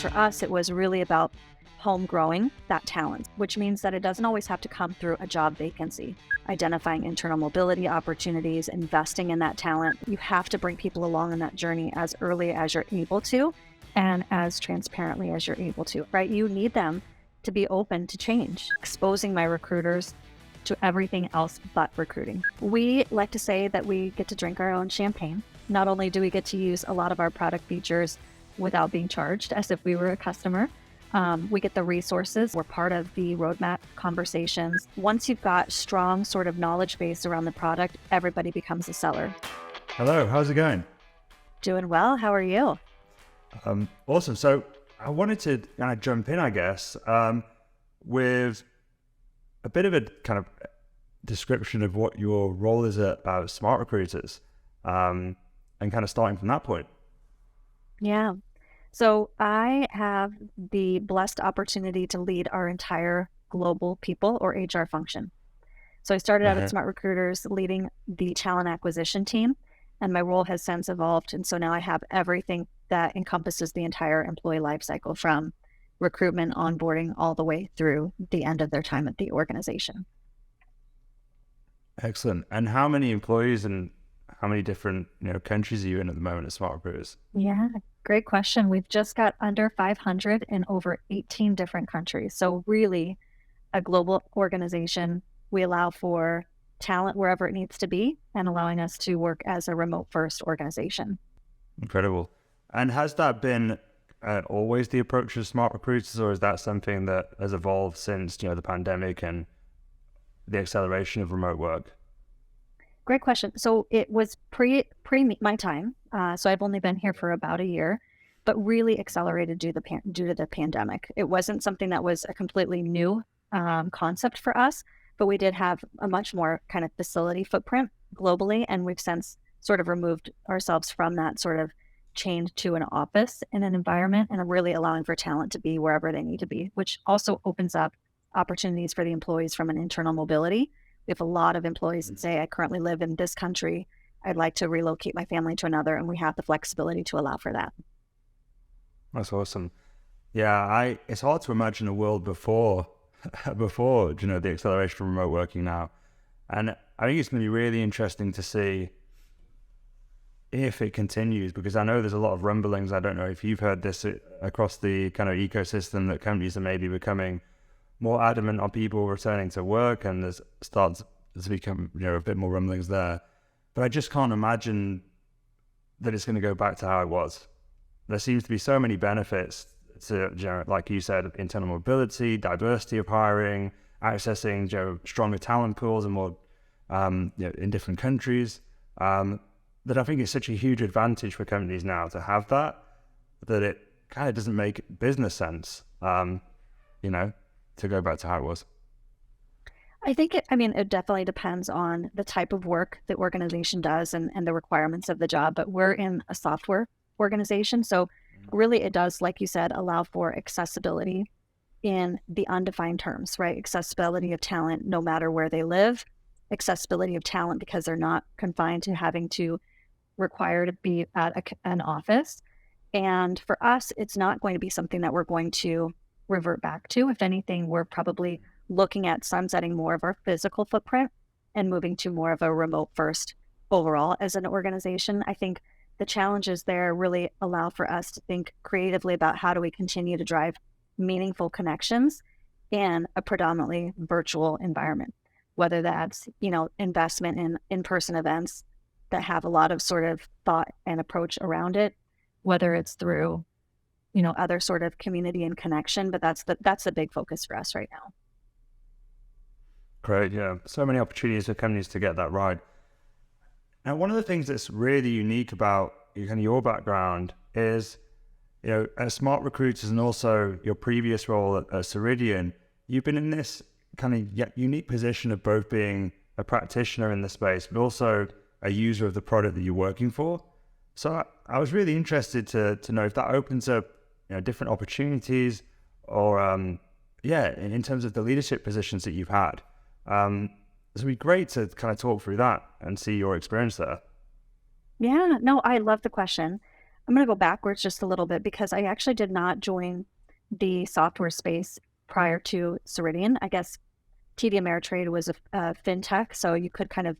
for us, it was really about home growing that talent, which means that it doesn't always have to come through a job vacancy. Identifying internal mobility opportunities, investing in that talent. You have to bring people along on that journey as early as you're able to and as transparently as you're able to, right? You need them to be open to change, exposing my recruiters to everything else but recruiting. We like to say that we get to drink our own champagne. Not only do we get to use a lot of our product features without being charged as if we were a customer, we get the resources. We're part of the roadmap conversations. Once you've got strong sort of knowledge base around the product, everybody becomes a seller. Hello, how's it going? Doing well. How are you? Awesome. So I wanted to kind of jump in, I guess, with a bit of a kind of description of what your role is at SmartRecruiters, and kind of starting from that point. Yeah. So I have the blessed opportunity to lead our entire global people or HR function. So I started out at SmartRecruiters leading the talent acquisition team, and my role has since evolved. And so now I have everything that encompasses the entire employee lifecycle, from recruitment, onboarding, all the way through the end of their time at the organization. Excellent. And how many employees and how many different countries are you in at the moment at SmartRecruiters? Yeah, great question. We've just got under 500 in over 18 different countries. So really a global organization. We allow for talent wherever it needs to be and allowing us to work as a remote first organization. Incredible. And has that been always the approach of SmartRecruiters, or is that something that has evolved since the pandemic and the acceleration of remote work? Great question. So it was pre my time. So I've only been here for about a year, but really accelerated due to the pandemic. It wasn't something that was a completely new concept for us, but we did have a much more kind of facility footprint globally, and we've since sort of removed ourselves from that sort of chained to an office in an environment, and really allowing for talent to be wherever they need to be, which also opens up opportunities for the employees from an internal mobility. We have a lot of employees that say, I currently live in this country. I'd like to relocate my family to another, and we have the flexibility to allow for that. That's awesome. Yeah, it's hard to imagine a world before the acceleration of remote working now. And I think it's going to be really interesting to see if it continues, because I know there's a lot of rumblings. I don't know if you've heard this across the kind of ecosystem, that companies are maybe becoming more adamant on people returning to work, and there's starts to become a bit more rumblings there. But I just can't imagine that it's going to go back to how it was. There seems to be so many benefits to, like you said, internal mobility, diversity of hiring, accessing stronger talent pools and more in different countries. That I think is such a huge advantage for companies now to have that it kind of doesn't make business sense, to go back to how it was. I think it definitely depends on the type of work the organization does and the requirements of the job, but we're in a software organization. So really it does, like you said, allow for accessibility in the undefined terms, right? Accessibility of talent, no matter where they live, accessibility of talent because they're not confined to having to require to be at an office. And for us, it's not going to be something that we're going to revert back to. If anything, we're probably looking at sunsetting more of our physical footprint and moving to more of a remote first overall as an organization. I think the challenges there really allow for us to think creatively about how do we continue to drive meaningful connections in a predominantly virtual environment, whether that's, investment in in-person events that have a lot of sort of thought and approach around it, whether it's through other sort of community and connection, but that's the big focus for us right now. Great, yeah. So many opportunities for companies to get that right. Now, one of the things that's really unique about your background is, at SmartRecruiters and also your previous role at Ceridian, you've been in this kind of unique position of both being a practitioner in the space, but also a user of the product that you're working for. So I was really interested to know if that opens up different opportunities, or in terms of the leadership positions that you've had. It'd be great to kind of talk through that and see your experience there. Yeah, no, I love the question. I'm going to go backwards just a little bit because I actually did not join the software space prior to Ceridian. I guess TD Ameritrade was a fintech, so you could kind of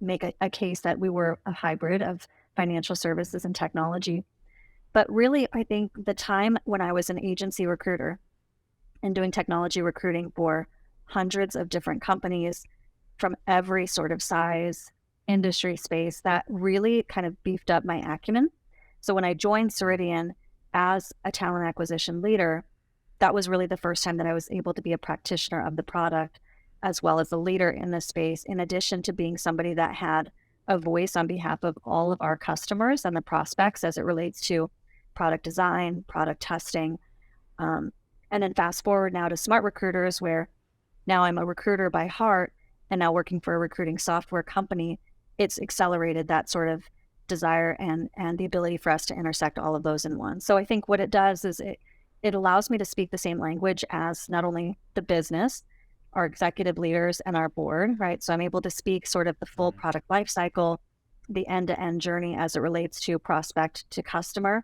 make a case that we were a hybrid of financial services and technology. But really, I think the time when I was an agency recruiter and doing technology recruiting for hundreds of different companies from every sort of size, industry space, that really kind of beefed up my acumen. So when I joined Ceridian as a talent acquisition leader, that was really the first time that I was able to be a practitioner of the product as well as a leader in this space, in addition to being somebody that had a voice on behalf of all of our customers and the prospects as it relates to product design, product testing. And then fast forward now to SmartRecruiters, where now I'm a recruiter by heart and now working for a recruiting software company. It's accelerated that sort of desire and the ability for us to intersect all of those in one. So I think what it does is it allows me to speak the same language as not only the business, our executive leaders, and our board, right? So I'm able to speak sort of the full product life cycle, the end-to-end journey as it relates to prospect to customer.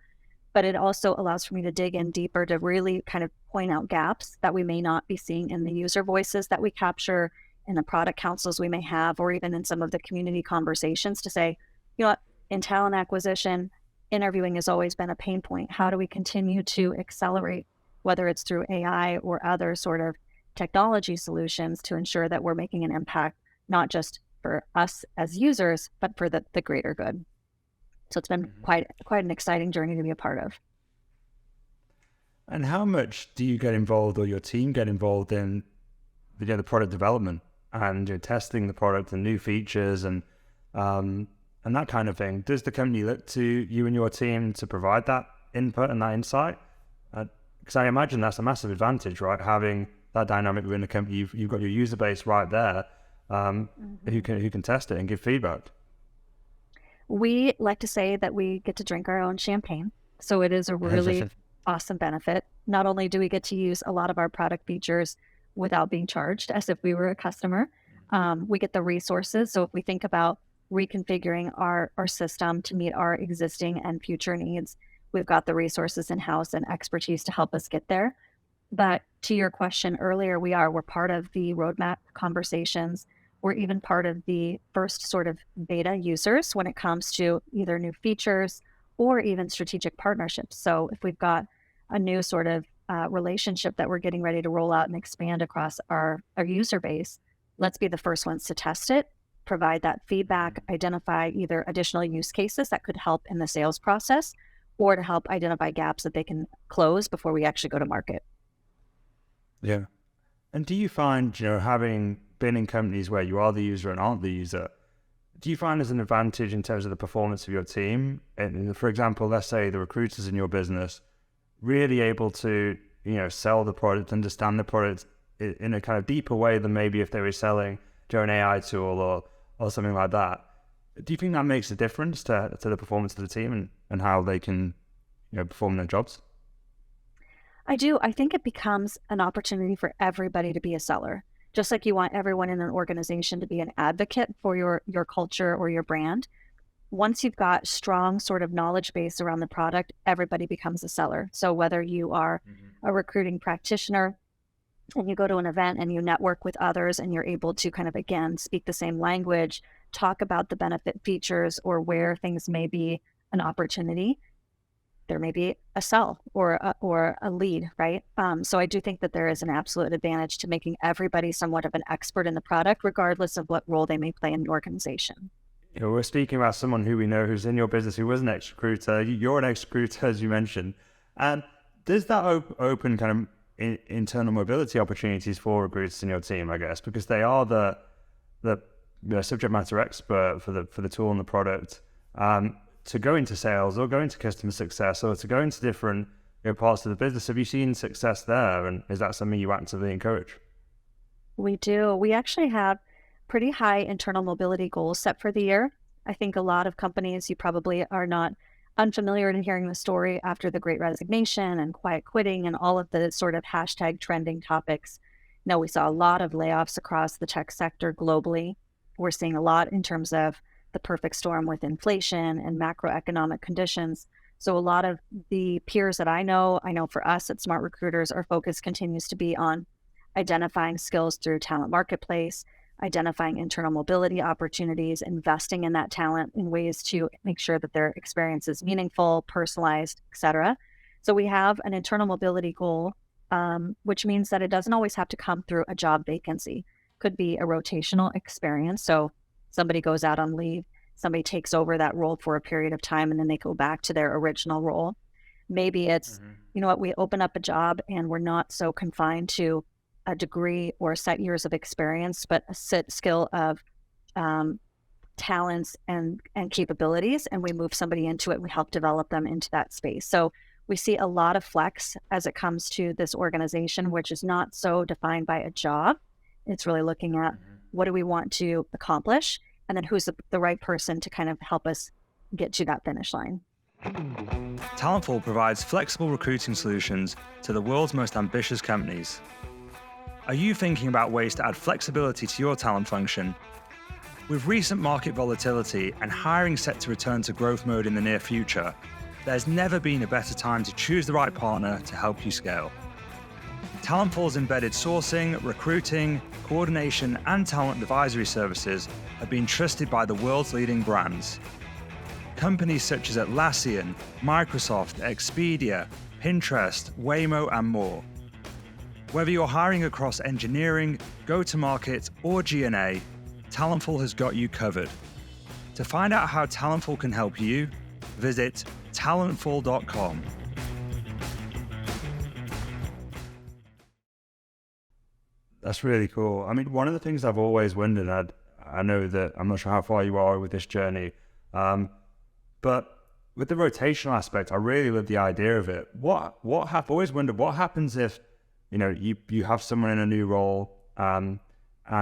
But it also allows for me to dig in deeper to really kind of point out gaps that we may not be seeing in the user voices that we capture, in the product councils we may have, or even in some of the community conversations to say, you know what, in talent acquisition, interviewing has always been a pain point. How do we continue to accelerate, whether it's through AI or other sort of technology solutions, to ensure that we're making an impact, not just for us as users, but for the greater good. So it's been quite an exciting journey to be a part of. And how much do you get involved, or your team get involved in the product development and testing the product and new features and that kind of thing? Does the company look to you and your team to provide that input and that insight? Because I imagine that's a massive advantage, right? Having that dynamic within the company, you've got your user base right there, who can test it and give feedback. We like to say that we get to drink our own champagne. So it is a really awesome benefit. Not only do we get to use a lot of our product features without being charged as if we were a customer, we get the resources. So if we think about reconfiguring our system to meet our existing and future needs, we've got the resources in-house and expertise to help us get there. But to your question earlier, we're part of the roadmap conversations. We're even part of the first sort of beta users when it comes to either new features or even strategic partnerships. So if we've got a new sort of relationship that we're getting ready to roll out and expand across our user base, let's be the first ones to test it, provide that feedback, identify either additional use cases that could help in the sales process, or to help identify gaps that they can close before we actually go to market. Yeah. And do you find, having been in companies where you are the user and aren't the user, do you find there's an advantage in terms of the performance of your team? And for example, let's say the recruiters in your business really able to, sell the product, understand the product in a kind of deeper way than maybe if they were selling to an AI tool or something like that. Do you think that makes a difference to the performance of the team and how they can, perform their jobs? I do. I think it becomes an opportunity for everybody to be a seller. Just like you want everyone in an organization to be an advocate for your culture or your brand. Once you've got strong sort of knowledge base around the product, everybody becomes a seller. So whether you are a recruiting practitioner and you go to an event and you network with others and you're able to kind of, again, speak the same language, talk about the benefit features or where things may be an opportunity, there may be a sell or a lead, right? So I do think that there is an absolute advantage to making everybody somewhat of an expert in the product, regardless of what role they may play in the organization. We're speaking about someone who we know who's in your business who was an ex-recruiter. You're an ex-recruiter, as you mentioned. And does that open kind of internal mobility opportunities for recruiters in your team, I guess, because they are the subject matter expert for the tool and the product, to go into sales or go into customer success or to go into different parts of the business? Have you seen success there? And is that something you actively encourage? We do. We actually have pretty high internal mobility goals set for the year. I think a lot of companies, you probably are not unfamiliar in hearing the story after the Great Resignation and quiet quitting and all of the sort of hashtag trending topics. We saw a lot of layoffs across the tech sector globally. We're seeing a lot in terms of the perfect storm with inflation and macroeconomic conditions. So a lot of the peers that I know for us at SmartRecruiters, our focus continues to be on identifying skills through talent marketplace, identifying internal mobility opportunities, investing in that talent in ways to make sure that their experience is meaningful, personalized, et cetera. So we have an internal mobility goal, which means that it doesn't always have to come through a job vacancy. Could be a rotational experience. So somebody goes out on leave, somebody takes over that role for a period of time, and then they go back to their original role. Maybe it's, you know what, we open up a job and we're not so confined to a degree or set years of experience, but a set skill of talents and capabilities, and we move somebody into it. We help develop them into that space. So we see a lot of flex as it comes to this organization, which is not so defined by a job. It's really looking at what do we want to accomplish, and then who's the right person to kind of help us get to that finish line. Talentful provides flexible recruiting solutions to the world's most ambitious companies. Are you thinking about ways to add flexibility to your talent function? With recent market volatility and hiring set to return to growth mode in the near future, there's never been a better time to choose the right partner to help you scale. Talentful's embedded sourcing, recruiting, coordination, and talent advisory services have been trusted by the world's leading brands. Companies such as Atlassian, Microsoft, Expedia, Pinterest, Waymo, and more. Whether you're hiring across engineering, go-to-market, or G&A, Talentful has got you covered. To find out how Talentful can help you, visit talentful.com. That's really cool. I mean, one of the things I've always wondered, I know that I'm not sure how far you are with this journey, but with the rotational aspect, I really love the idea of it. I've always wondered what happens if, you know, you have someone in a new role, and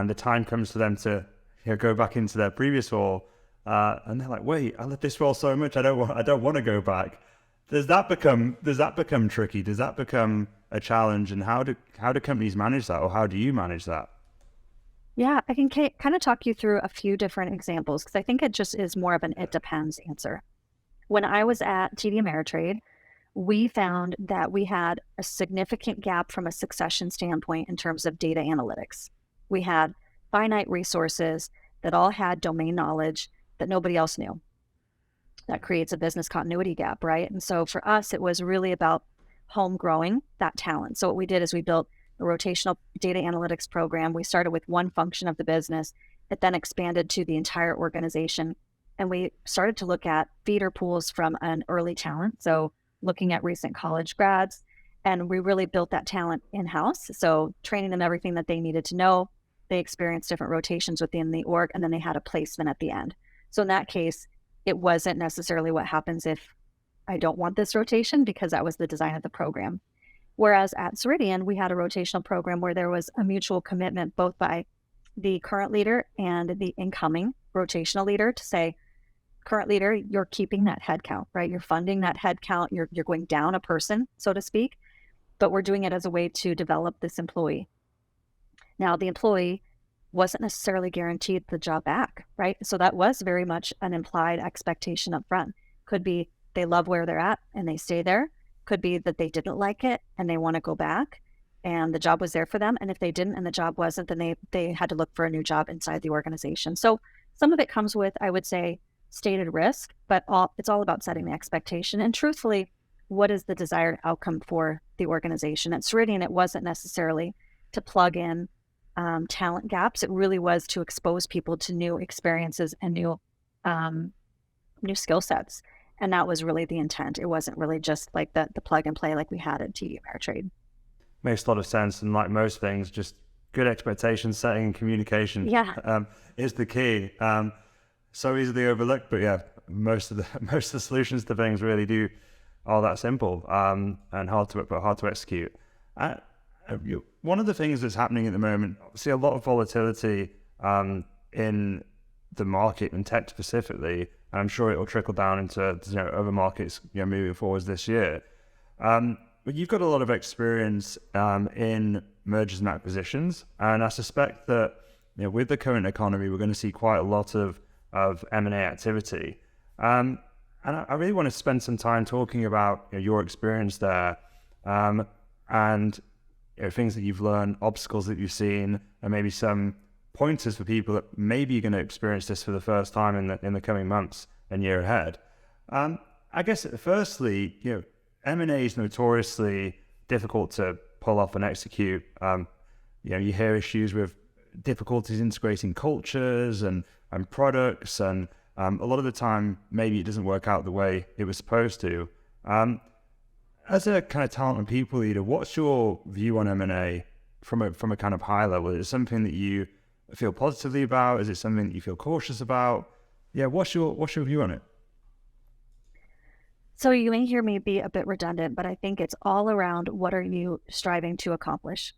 the time comes for them to, you know, go back into their previous role, and they're like, wait, I love this role so much, I don't want to go back. Does that become tricky? Does that become a challenge? And how do companies manage that, or how do you manage that? Yeah, I can kind of talk you through a few different examples, because I think it just is more of an it depends answer. When I was at TD Ameritrade, we found that we had a significant gap from a succession standpoint in terms of data analytics. We had finite resources that all had domain knowledge that nobody else knew. That creates a business continuity gap, right? And so for us, it was really about home growing that talent. So what we did is we built a rotational data analytics program. We started with one function of the business. It then expanded to the entire organization. And we started to look at feeder pools from an early talent. So looking at recent college grads, and we really built that talent in-house. So training them everything that they needed to know. They experienced different rotations within the org, and then they had a placement at the end. So in that case, it wasn't necessarily what happens if I don't want this rotation, because that was the design of the program. Whereas at Ceridian, we had a rotational program where there was a mutual commitment both by the current leader and the incoming rotational leader to say, current leader, you're keeping that headcount, right? You're funding that headcount. You're going down a person, so to speak, but we're doing it as a way to develop this employee. Now, the employee wasn't necessarily guaranteed the job back, right? So that was very much an implied expectation up front. Could be they love where they're at and they stay there. Could be that they didn't like it and they want to go back and the job was there for them. And if they didn't and the job wasn't, then they had to look for a new job inside the organization. So some of it comes with, I would say, stated risk, but it's all about setting the expectation. And truthfully, what is the desired outcome for the organization? At Ceridian, it wasn't necessarily to plug in talent gaps. It really was to expose people to new experiences and new skill sets. And that was really the intent. It wasn't really just like the plug and play like we had at TD Ameritrade. Makes a lot of sense. And like most things, just good expectation setting and communication is the key. So easily overlooked, but yeah, most of the solutions to things really are that simple and hard to execute. One of the things that's happening at the moment, obviously a lot of volatility in the market and tech specifically, and I'm sure it will trickle down into other markets moving forwards this year. But you've got a lot of experience in mergers and acquisitions, and I suspect that with the current economy, we're going to see quite a lot of M&A activity. And I really want to spend some time talking about your experience there, and things that you've learned, obstacles that you've seen, and maybe some pointers for people that maybe you're going to experience this for the first time in the coming months and year ahead. I guess firstly, M&A is notoriously difficult to pull off and execute. You hear issues with difficulties integrating cultures and products, and a lot of the time maybe it doesn't work out the way it was supposed to. As a kind of talent and people leader, what's your view on M&A from a kind of high level? Is it something that you feel positively about? Is it something that you feel cautious about? Yeah, what's your view on it? So you may hear me be a bit redundant, but I think it's all around what are you striving to accomplish?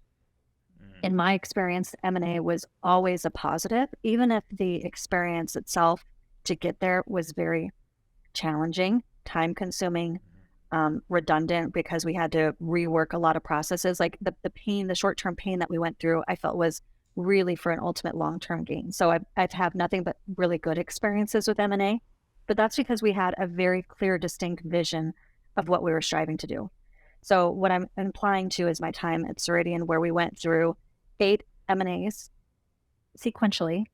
In my experience, M&A was always a positive, even if the experience itself to get there was very challenging, time consuming, redundant, because we had to rework a lot of processes. Like the pain, the short-term pain that we went through, I felt was really for an ultimate long-term gain. So I've had nothing but really good experiences with M&A, but that's because we had a very clear, distinct vision of what we were striving to do. So what I'm implying to is my time at Ceridian, where we went through 8 M&As sequentially,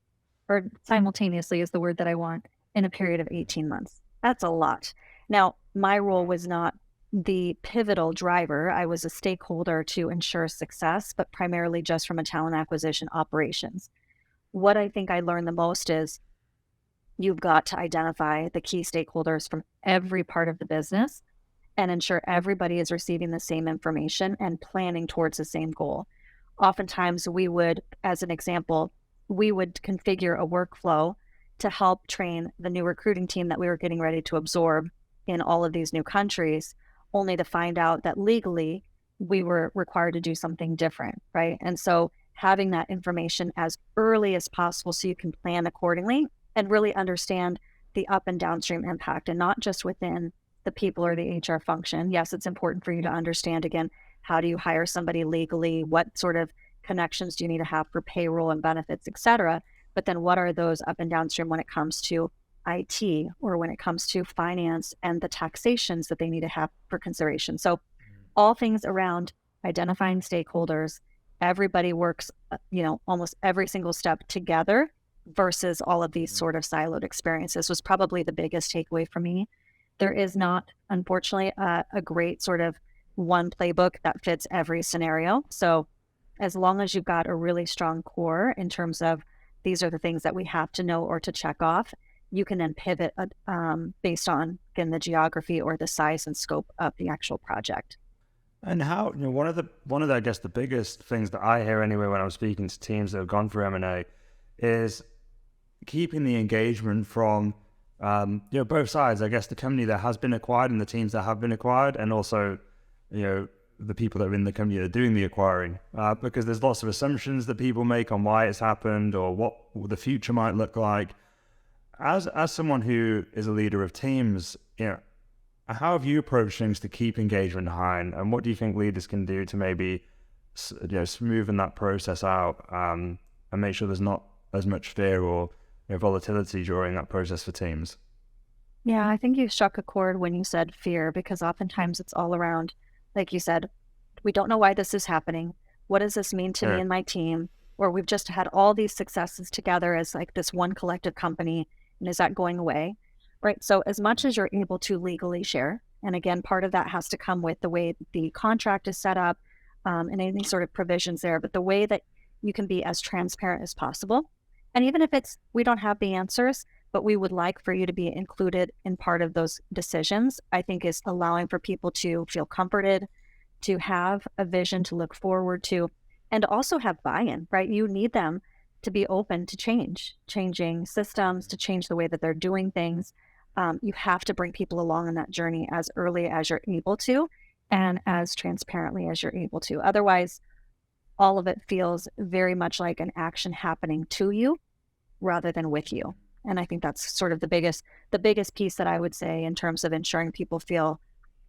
or simultaneously is the word that I want, in a period of 18 months. That's a lot. Now, my role was not the pivotal driver. I was a stakeholder to ensure success, but primarily just from a talent acquisition operations. What I think I learned the most is you've got to identify the key stakeholders from every part of the business and ensure everybody is receiving the same information and planning towards the same goal. Oftentimes we would, as an example, we would configure a workflow to help train the new recruiting team that we were getting ready to absorb in all of these new countries, only to find out that legally we were required to do something different, right? And so having that information as early as possible so you can plan accordingly and really understand the up and downstream impact, and not just within the people or the HR function. Yes, it's important for you to understand, again, how do you hire somebody legally? What sort of connections do you need to have for payroll and benefits, et cetera? But then what are those up and downstream when it comes to IT or when it comes to finance and the taxations that they need to have for consideration? So all things around identifying stakeholders, everybody works, almost every single step together versus all of these sort of siloed experiences was probably the biggest takeaway for me. There is not, unfortunately, a great sort of one playbook that fits every scenario. So as long as you've got a really strong core in terms of these are the things that we have to know or to check off, you can then pivot based on, again, the geography or the size and scope of the actual project. And how, one of the, I guess, the biggest things that I hear anyway when I'm speaking to teams that have gone through M&A is keeping the engagement from, both sides. I guess the company that has been acquired and the teams that have been acquired, and also, the people that are in the company that are doing the acquiring, because there's lots of assumptions that people make on why it's happened or what the future might look like. As someone who is a leader of teams, how have you approached things to keep engagement high, and what do you think leaders can do to maybe smoothen that process out, and make sure there's not as much fear or volatility during that process for teams? Yeah, I think you struck a chord when you said fear, because oftentimes it's all around, like you said, we don't know why this is happening. What does this mean to me and my team? Or we've just had all these successes together as like this one collective company, and is that going away? Right. So as much as you're able to legally share, and again, part of that has to come with the way the contract is set up, and any sort of provisions there, but the way that you can be as transparent as possible. And even if it's, we don't have the answers, but we would like for you to be included in part of those decisions, I think is allowing for people to feel comforted, to have a vision to look forward to, and also have buy-in, right? You need them to be open to changing systems, to change the way that they're doing things. You have to bring people along on that journey as early as you're able to and as transparently as you're able to. Otherwise, all of it feels very much like an action happening to you rather than with you. And I think that's sort of the biggest piece that I would say in terms of ensuring people feel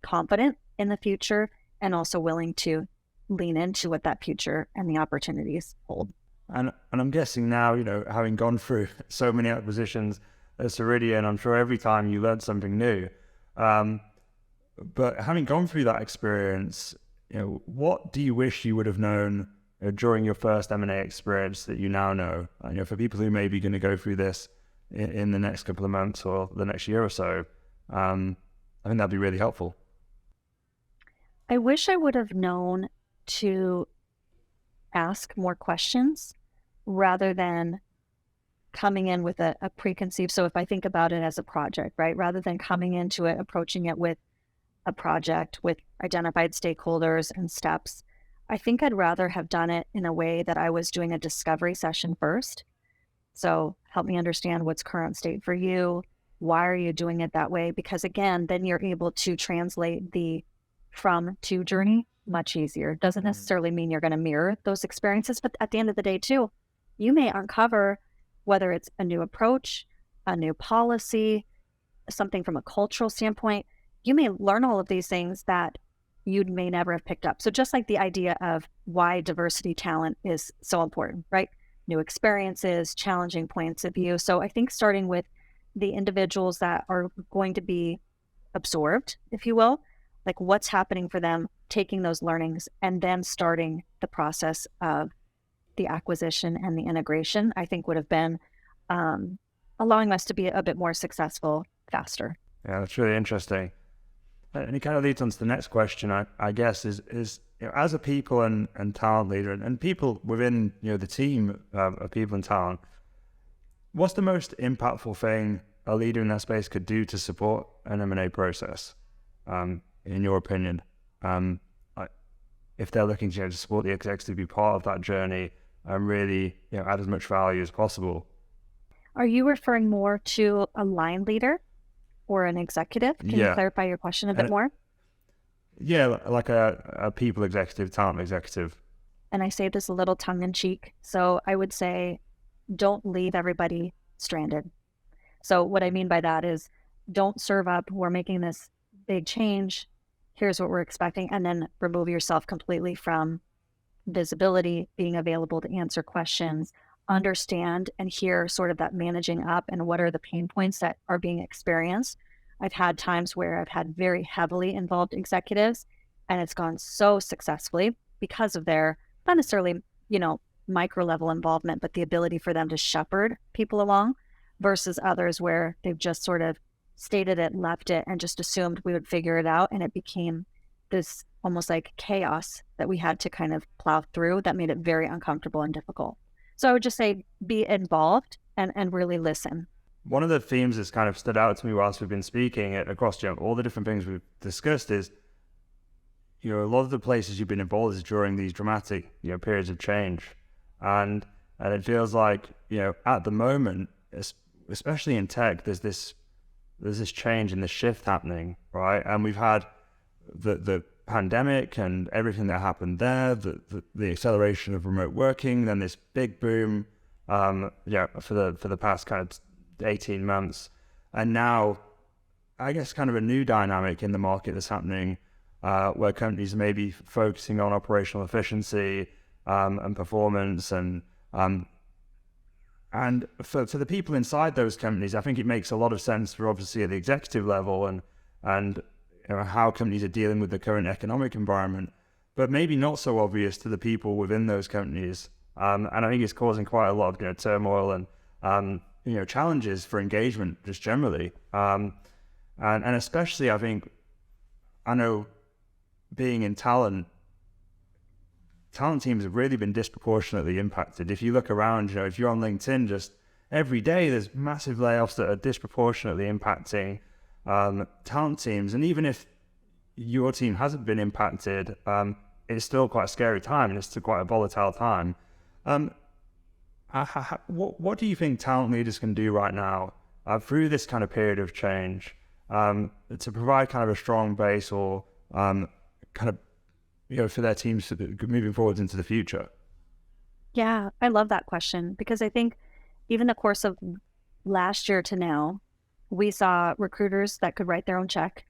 confident in the future and also willing to lean into what that future and the opportunities hold. And I'm guessing now, having gone through so many acquisitions, Ceridian, I'm sure every time you learned something new. But having gone through that experience, what do you wish you would have known during your first M&A experience that you now know? For people who may be going to go through this in the next couple of months or the next year or so, I think that'd be really helpful. I wish I would have known to ask more questions rather than coming in with a preconceived. So if I think about it as a project, right, rather than coming into it, approaching it with a project with identified stakeholders and steps, I think I'd rather have done it in a way that I was doing a discovery session first. So help me understand what's current state for you. Why are you doing it that way? Because again, then you're able to translate the from to journey much easier. Doesn't necessarily mean you're going to mirror those experiences, but at the end of the day too, you may uncover whether it's a new approach, a new policy, something from a cultural standpoint. You may learn all of these things that you may never have picked up. So just like the idea of why diversity talent is so important, right? New experiences, challenging points of view. So I think starting with the individuals that are going to be absorbed, if you will, like what's happening for them, taking those learnings and then starting the process of the acquisition and the integration, I think would have been allowing us to be a bit more successful faster. Yeah, that's really interesting. And it kind of leads on to the next question, I guess, is as a people and talent leader and people within the team of people and talent, what's the most impactful thing a leader in that space could do to support an M&A process, in your opinion? If they're looking to support the execs to be part of that journey and really add as much value as possible. Are you referring more to a line leader or an executive? Can you clarify your question a bit more? Yeah, like a people executive, talent executive. And I say this a little tongue in cheek. So I would say, don't leave everybody stranded. So what I mean by that is don't serve up, we're making this big change, here's what we're expecting, and then remove yourself completely from visibility, being available to answer questions, understand and hear sort of that managing up and what are the pain points that are being experienced. I've had times where I've had very heavily involved executives and it's gone so successfully because of their, not necessarily, micro level involvement, but the ability for them to shepherd people along versus others where they've just sort of stated it, left it, and just assumed we would figure it out. And it became this almost like chaos that we had to kind of plow through that made it very uncomfortable and difficult. So I would just say be involved and really listen. One of the themes that's kind of stood out to me whilst we've been speaking across all the different things we've discussed is, a lot of the places you've been involved is during these dramatic, periods of change. And it feels like, at the moment, especially in tech, there's this change and this shift happening, right? And we've had the pandemic and everything that happened there, the acceleration of remote working, then this big boom, for the past kind of 18 months. And now, I guess kind of a new dynamic in the market that's happening, where companies may be focusing on operational efficiency and performance and for the people inside those companies, I think it makes a lot of sense for obviously at the executive level and how companies are dealing with the current economic environment, but maybe not so obvious to the people within those companies. And I think it's causing quite a lot of turmoil and challenges for engagement just generally. And especially I know being in talent teams have really been disproportionately impacted. If you look around, if you're on LinkedIn, just every day there's massive layoffs that are disproportionately impacting talent teams. And even if your team hasn't been impacted, it's still quite a scary time and it's still quite a volatile time. What do you think talent leaders can do right now through this kind of period of change to provide kind of a strong base or kind of for their teams moving forwards into the future? Yeah, I love that question because I think even the course of last year to now, we saw recruiters that could write their own check,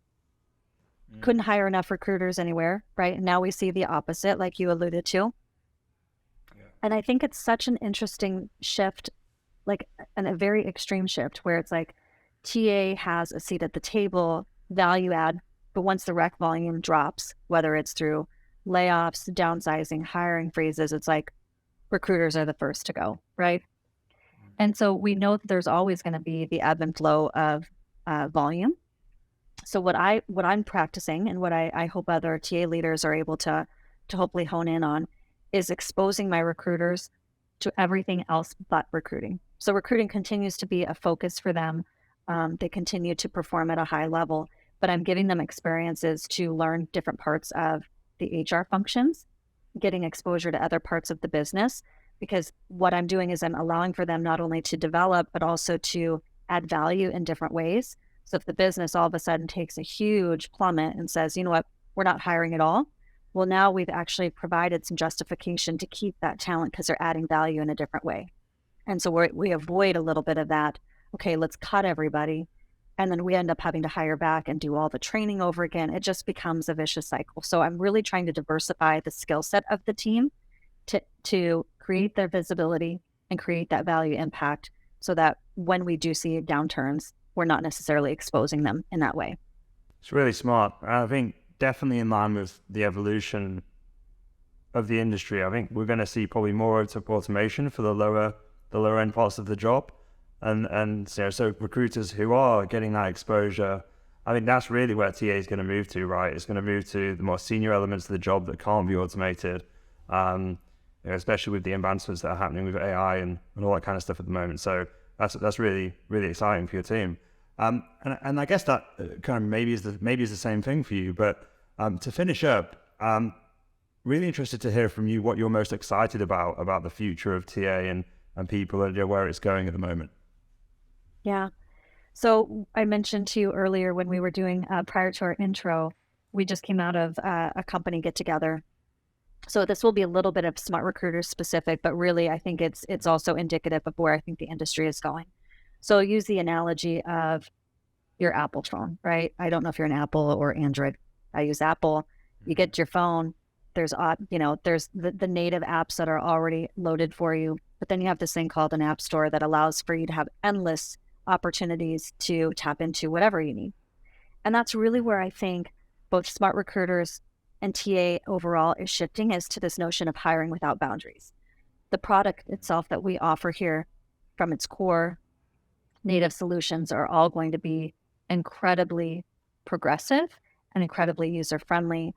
couldn't hire enough recruiters anywhere, right? And now we see the opposite, like you alluded to. Yeah. And I think it's such an interesting shift, like a very extreme shift where it's like TA has a seat at the table, value add, but once the rec volume drops, whether it's through layoffs, downsizing, hiring freezes, it's like recruiters are the first to go, right? And so we know that there's always going to be the ebb and flow of volume. So what I'm practicing and what I hope other TA leaders are able to hopefully hone in on is exposing my recruiters to everything else but recruiting. So recruiting continues to be a focus for them. They continue to perform at a high level, but I'm giving them experiences to learn different parts of the HR functions, getting exposure to other parts of the business, because what I'm doing is I'm allowing for them not only to develop, but also to add value in different ways. So if the business all of a sudden takes a huge plummet and says, you know what, we're not hiring at all. Well, now we've actually provided some justification to keep that talent because they're adding value in a different way. And so we avoid a little bit of that. Okay, let's cut everybody. And then we end up having to hire back and do all the training over again. It just becomes a vicious cycle. So I'm really trying to diversify the skill set of the team to create their visibility and create that value impact so that when we do see downturns, we're not necessarily exposing them in that way. It's really smart. I think definitely in line with the evolution of the industry. I think we're going to see probably more automation for the lower end parts of the job. And so recruiters who are getting that exposure, I think that's really where TA is going to move to, right? It's going to move to the more senior elements of the job that can't be automated, especially with the advancements that are happening with AI and all that kind of stuff at the moment. So that's really, really exciting for your team. And I guess that kind of maybe is the same thing for you. But to finish up, really interested to hear from you what you're most excited about the future of TA and people and where it's going at the moment. Yeah. So I mentioned to you earlier when we were doing prior to our intro, we just came out of a company get together. So this will be a little bit of SmartRecruiters specific, but really I think it's also indicative of where I think the industry is going. So I'll use the analogy of your Apple phone, right? I don't know if you're an Apple or Android. I use Apple. You get your phone. There's the native apps that are already loaded for you, but then you have this thing called an app store that allows for you to have endless opportunities to tap into whatever you need. And that's really where I think both SmartRecruiters and TA overall is shifting, is to this notion of hiring without boundaries. The product itself that we offer here from its core native solutions are all going to be incredibly progressive and incredibly user-friendly.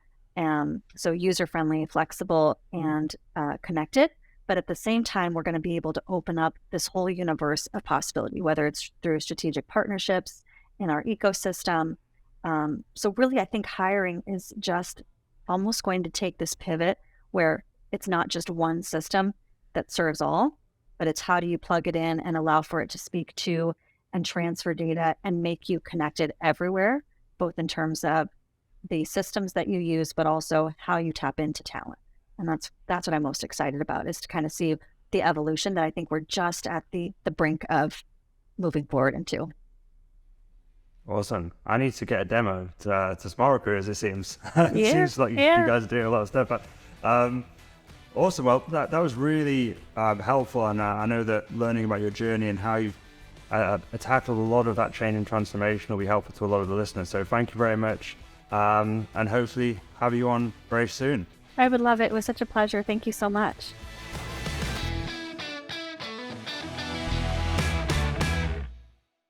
So user-friendly, flexible, and connected. But at the same time, we're going to be able to open up this whole universe of possibility, whether it's through strategic partnerships in our ecosystem. So really, I think hiring is just almost going to take this pivot where it's not just one system that serves all, but it's how do you plug it in and allow for it to speak to and transfer data and make you connected everywhere, both in terms of the systems that you use, but also how you tap into talent. And that's what I'm most excited about, is to kind of see the evolution that I think we're just at the brink of moving forward into. Awesome. I need to get a demo to SmartRecruiters, it seems. It seems like you guys are doing a lot of stuff. But awesome. Well, that was really helpful. And I know that learning about your journey and how you've tackled a lot of that change and transformation will be helpful to a lot of the listeners. So thank you very much. And hopefully have you on very soon. I would love it. It was such a pleasure. Thank you so much.